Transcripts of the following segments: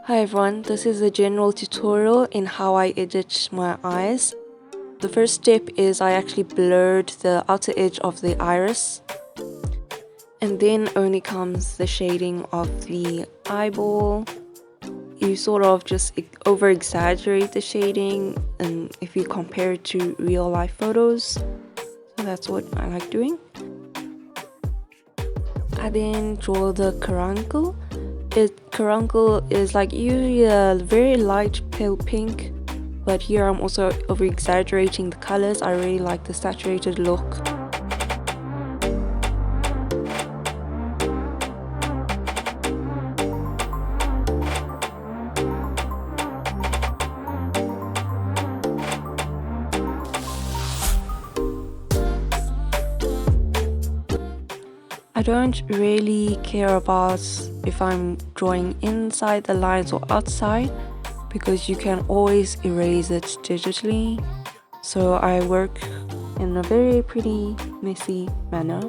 Hi everyone, this is a general tutorial in how I edit my eyes. The first step is I actually blurred the outer edge of the iris, and then only comes the shading of the eyeball. You sort of just over exaggerate the shading, and if you compare it to real life photos, so that's what I like doing. I then draw the caruncle. Caruncle is like usually a very light pale pink, but here I'm also over exaggerating the colors. I really like the saturated look. I don't really care about if I'm drawing inside the lines or outside, because you can always erase it digitally. So I work in a very pretty messy manner.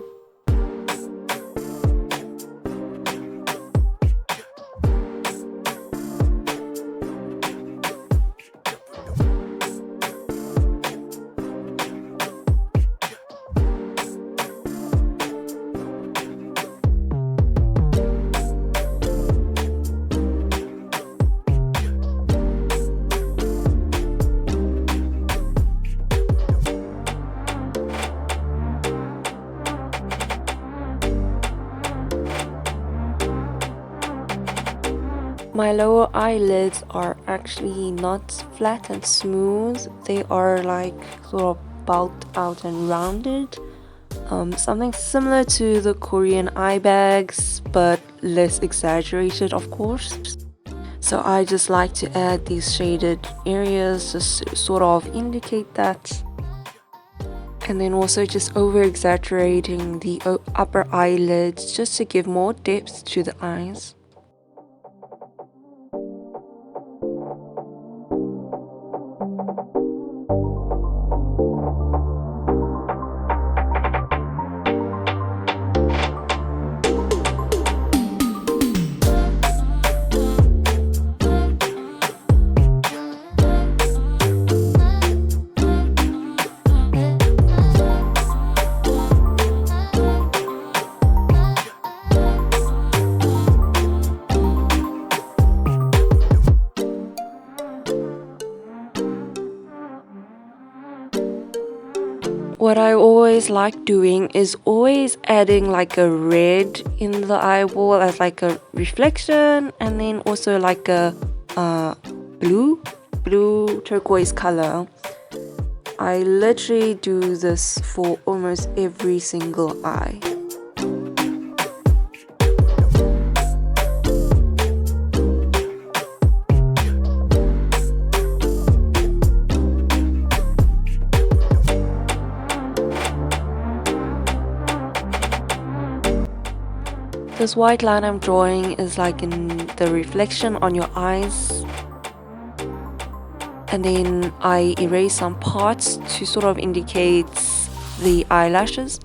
My lower eyelids are actually not flat and smooth. They are like sort of bulked out and rounded. Something similar to the Korean eye bags, but less exaggerated, of course. So I just like to add these shaded areas just to sort of indicate that. And then also just over exaggerating the upper eyelids just to give more depth to the eyes. What I always like doing is always adding like a red in the eyeball as like a reflection, and then also like a blue turquoise color. I literally do this for almost every single eye. This white line I'm drawing is like in the reflection on your eyes, and then I erase some parts to sort of indicate the eyelashes.